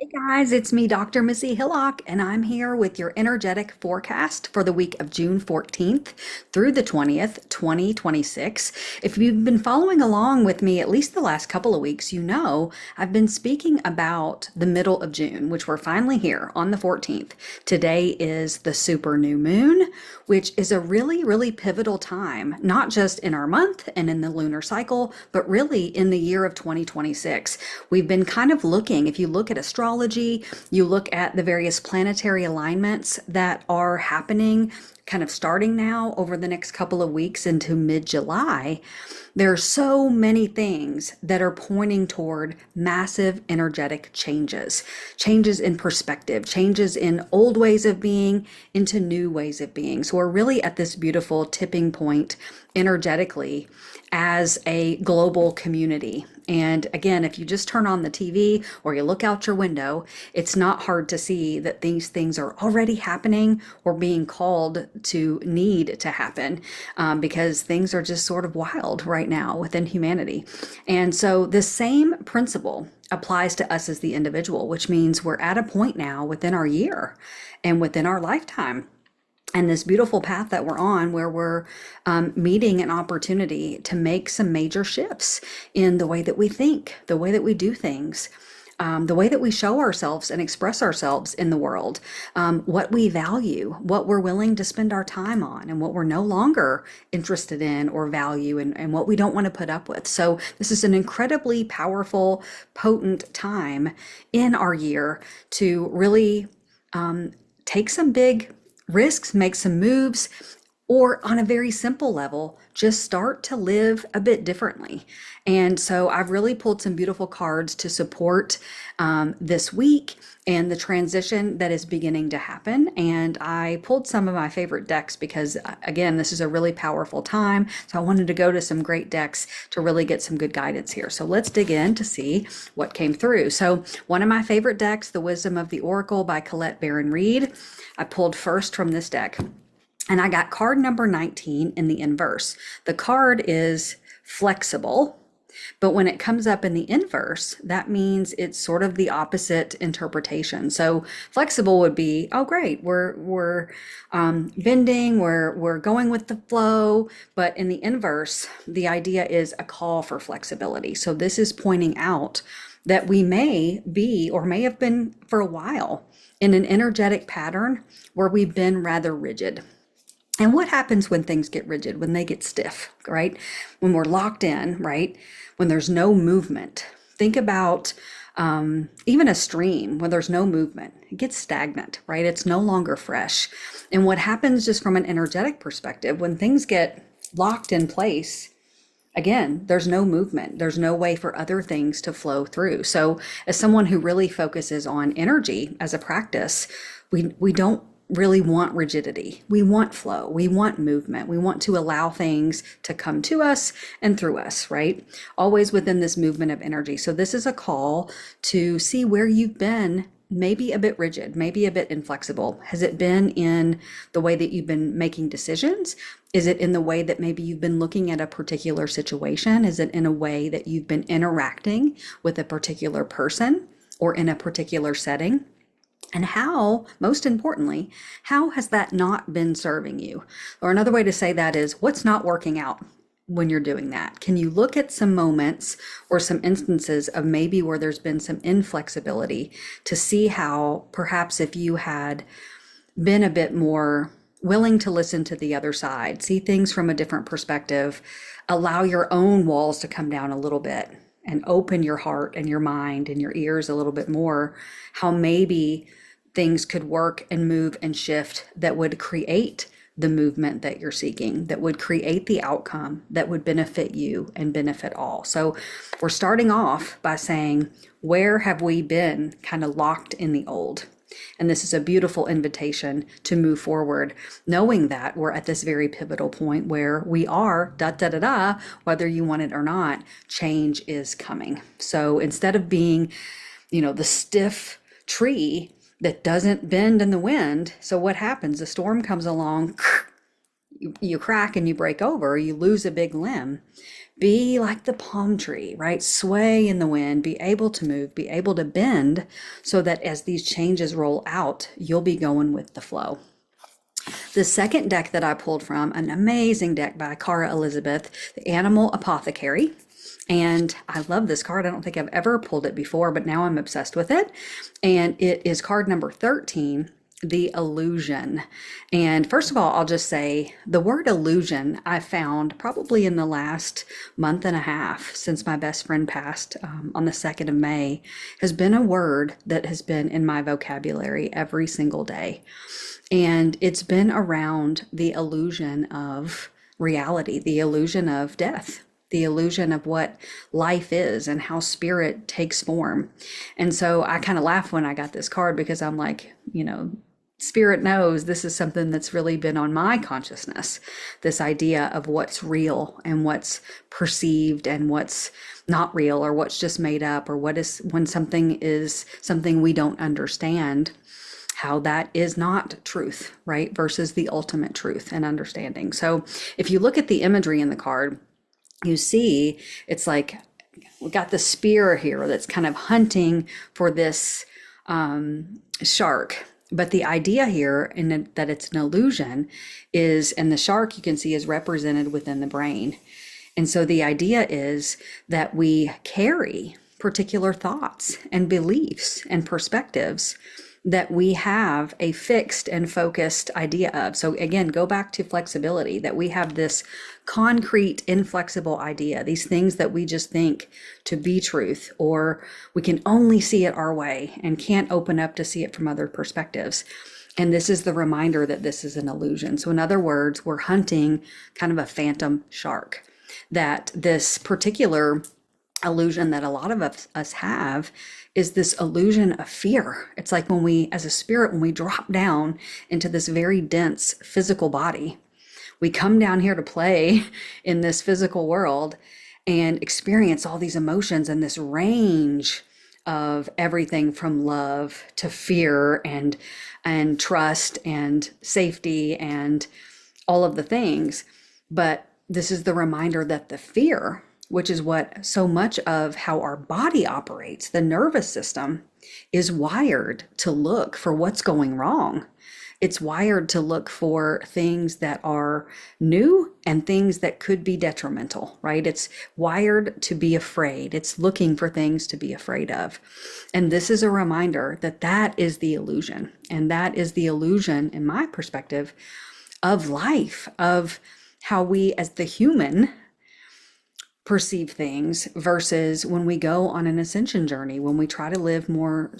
Hey guys, it's me, Dr. Missy Hillock, and I'm here with your energetic forecast for the week of June 14th through the 20th, 2026. If you've been following along with me at least the last couple of weeks, you know I've been speaking about the middle of June, which we're finally here on the 14th. Today is the super new moon, which is a really, really pivotal time, not just in our month and in the lunar cycle, but really in the year of 2026. We've been kind of looking, if you look at astrology, you look at the various planetary alignments that are happening kind of starting now over the next couple of weeks into mid-July. There are so many things that are pointing toward massive energetic changes, changes in perspective, changes in old ways of being into new ways of being. So we're really at this beautiful tipping point energetically as a global community. And again, if you just turn on the TV or you look out your window, it's not hard to see that these things are already happening or being called to need to happen, because things are just sort of wild right now within humanity. And so the same principle applies to us as the individual, which means we're at a point now within our year and within our lifetime and this beautiful path that we're on where we're meeting an opportunity to make some major shifts in the way that we think, the way that we do things, the way that we show ourselves and express ourselves in the world, what we value, what we're willing to spend our time on, and what we're no longer interested in or value, and what we don't want to put up with. So this is an incredibly powerful, potent time in our year to really take some big risks, make some moves, or on a very simple level, just start to live a bit differently. And so I've really pulled some beautiful cards to support this week and the transition that is beginning to happen. And I pulled some of my favorite decks because, again, this is a really powerful time. So I wanted to go to some great decks to really get some good guidance here. So let's dig in to see what came through. So one of my favorite decks, The Wisdom of the Oracle by Colette Baron Reed, I pulled first from this deck. And I got card number 19 in the inverse. The card is flexible, but when it comes up in the inverse, that means it's sort of the opposite interpretation. So flexible would be, oh great, we're bending, we're going with the flow. But in the inverse, the idea is a call for flexibility. So this is pointing out that we may be or may have been for a while in an energetic pattern where we've been rather rigid. And what happens when things get rigid, when they get stiff, right? When we're locked in, right? When there's no movement. Think about even a stream when there's no movement. It gets stagnant, right? It's no longer fresh. And what happens just from an energetic perspective, when things get locked in place, again, there's no movement. There's no way for other things to flow through. So as someone who really focuses on energy as a practice, we don't really want rigidity. We want flow. We want movement. We want to allow things to come to us and through us, right? Always within this movement of energy. So this is a call to see where you've been maybe a bit rigid, maybe a bit inflexible. Has it been in the way that you've been making decisions? Is it in the way that maybe you've been looking at a particular situation? Is it in a way that you've been interacting with a particular person or in a particular setting? And how, most importantly, how has that not been serving you? Or another way to say that is, what's not working out when you're doing that? Can you look at some moments or some instances of maybe where there's been some inflexibility to see how perhaps if you had been a bit more willing to listen to the other side, see things from a different perspective, allow your own walls to come down a little bit and open your heart and your mind and your ears a little bit more, how maybe things could work and move and shift that would create the movement that you're seeking, that would create the outcome that would benefit you and benefit all. So we're starting off by saying, where have we been kind of locked in the old? And this is a beautiful invitation to move forward, knowing that we're at this very pivotal point where we are, whether you want it or not, change is coming. So instead of being, the stiff tree that doesn't bend in the wind, so what happens? The storm comes along, you crack and you break over, you lose a big limb. Be like the palm tree, right? Sway in the wind, be able to move, be able to bend so that as these changes roll out, you'll be going with the flow. The second deck that I pulled from, an amazing deck by Cara Elizabeth, the Animal Apothecary. And I love this card. I don't think I've ever pulled it before, but now I'm obsessed with it. And it is card number 13, the illusion. And first of all, I'll just say the word illusion I found probably in the last month and a half since my best friend passed on the 2nd of May has been a word that has been in my vocabulary every single day. And it's been around the illusion of reality, the illusion of death, the illusion of what life is and how spirit takes form. And so I kind of laugh when I got this card because I'm like, spirit knows this is something that's really been on my consciousness, this idea of what's real and what's perceived and what's not real, or what's just made up, or what is when something is something we don't understand, how that is not truth, right? Versus the ultimate truth and understanding. So if you look at the imagery in the card, you see it's like we got the spear here that's kind of hunting for this shark. But the idea here that it's an illusion is, and the shark you can see is represented within the brain. And so the idea is that we carry particular thoughts and beliefs and perspectives that we have a fixed and focused idea of. So again, go back to flexibility, that we have this concrete, inflexible idea, these things that we just think to be truth, or we can only see it our way and can't open up to see it from other perspectives. And this is the reminder that this is an illusion. So in other words, we're hunting kind of a phantom shark, that this particular illusion that a lot of us have is this illusion of fear. It's like when we, as a spirit, when we drop down into this very dense physical body, we come down here to play in this physical world and experience all these emotions and this range of everything from love to fear and trust and safety and all of the things. But this is the reminder that the fear, which is what so much of how our body operates, the nervous system, is wired to look for what's going wrong. It's wired to look for things that are new and things that could be detrimental, right? It's wired to be afraid. It's looking for things to be afraid of. And this is a reminder that that is the illusion. And that is the illusion, in my perspective, of life, of how we as the human perceive things versus when we go on an ascension journey, when we try to live more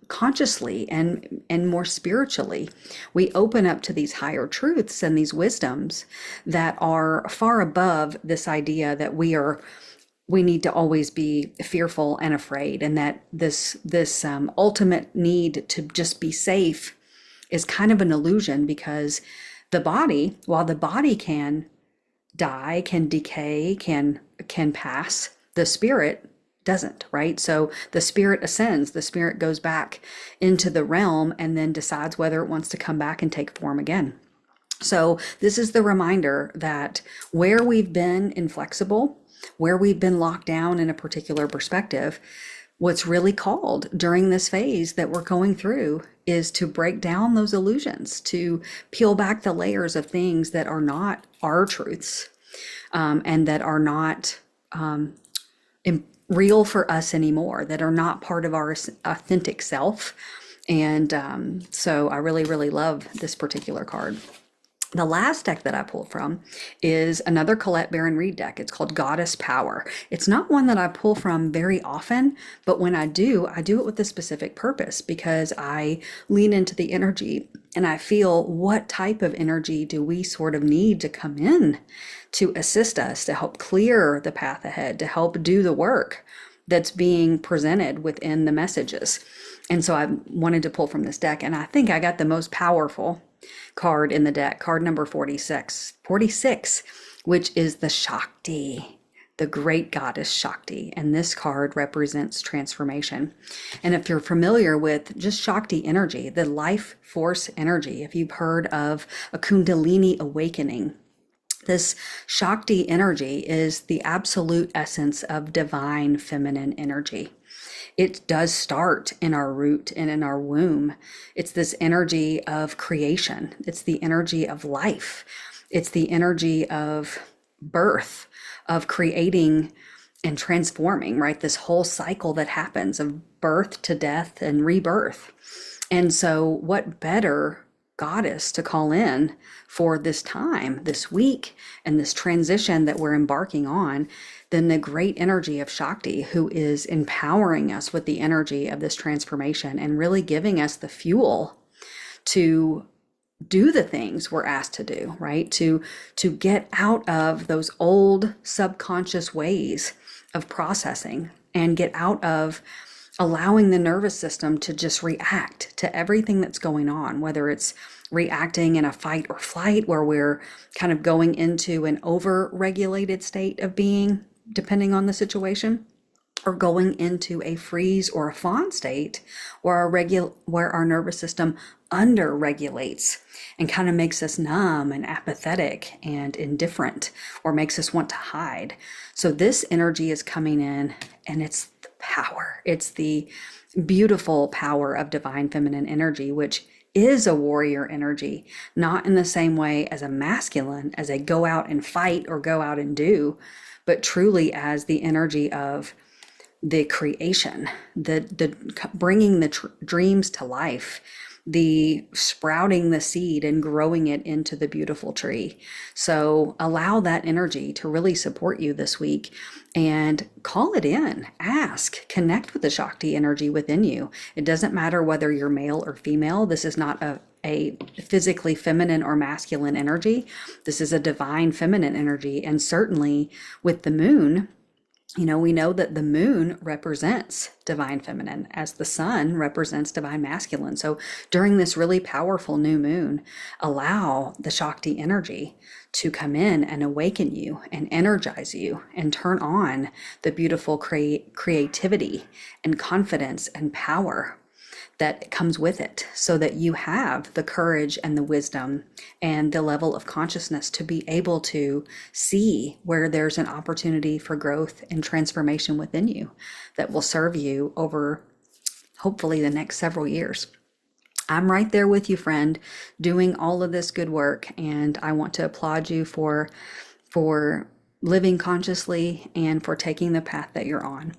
consciously and more spiritually, we open up to these higher truths and these wisdoms that are far above this idea that we need to always be fearful and afraid, and that this ultimate need to just be safe is kind of an illusion, because the body, while the body can die, can decay, can pass, the spirit doesn't, right? So the spirit ascends, the spirit goes back into the realm and then decides whether it wants to come back and take form again. So this is the reminder that where we've been inflexible, where we've been locked down in a particular perspective, what's really called during this phase that we're going through is to break down those illusions, to peel back the layers of things that are not our truths, and that are not real for us anymore, that are not part of our authentic self. And so I really, really love this particular card. The last deck that I pulled from is another Colette Baron Reid deck. It's called Goddess Power. It's not one that I pull from very often, but when I do it with a specific purpose, because I lean into the energy and I feel what type of energy do we sort of need to come in to assist us, to help clear the path ahead, to help do the work that's being presented within the messages. And so I wanted to pull from this deck, and I think I got the most powerful card in the deck, card number 46, which is the Shakti, the great goddess Shakti. And this card represents transformation. And if you're familiar with just Shakti energy, the life force energy, if you've heard of a Kundalini awakening, This Shakti energy is the absolute essence of divine feminine energy. It does start in our root and in our womb. It's this energy of creation. It's the energy of life. It's the energy of birth, of creating and transforming, right? This whole cycle that happens of birth to death and rebirth. And so, what better goddess to call in for this time, this week, and this transition that we're embarking on than the great energy of Shakti, who is empowering us with the energy of this transformation and really giving us the fuel to do the things we're asked to do, right? To get out of those old subconscious ways of processing and get out of allowing the nervous system to just react to everything that's going on, whether it's reacting in a fight or flight where we're kind of going into an over-regulated state of being, depending on the situation, or going into a freeze or a fawn state where our nervous system under regulates and kind of makes us numb and apathetic and indifferent, or makes us want to hide. So this energy is coming in, and it's the power. It's the beautiful power of divine feminine energy, which is a warrior energy, not in the same way as a masculine, as a go out and fight or go out and do, but truly as the energy of the creation, the bringing the dreams to life, the sprouting the seed and growing it into the beautiful tree. So allow that energy to really support you this week, and call it in, ask, connect with the Shakti energy within you. It doesn't matter whether you're male or female. This is not a physically feminine or masculine energy. This is a divine feminine energy. And certainly with the moon, we know that the moon represents divine feminine as the sun represents divine masculine. So during this really powerful new moon, allow the Shakti energy to come in and awaken you and energize you and turn on the beautiful creativity and confidence and power that comes with it, so that you have the courage and the wisdom and the level of consciousness to be able to see where there's an opportunity for growth and transformation within you that will serve you over hopefully the next several years. I'm right there with you, friend, doing all of this good work, and I want to applaud you for living consciously and for taking the path that you're on.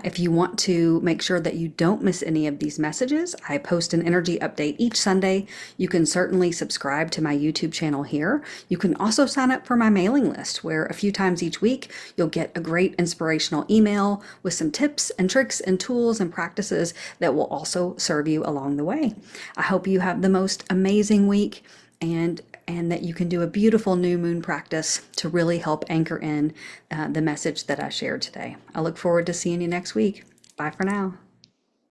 If you want to make sure that you don't miss any of these messages, I post an energy update each Sunday. You can certainly subscribe to my YouTube channel here. You can also sign up for my mailing list, where a few times each week you'll get a great inspirational email with some tips and tricks and tools and practices that will also serve you along the way. I hope you have the most amazing week, and that you can do a beautiful new moon practice to really help anchor in the message that I shared today. I look forward to seeing you next week. Bye for now.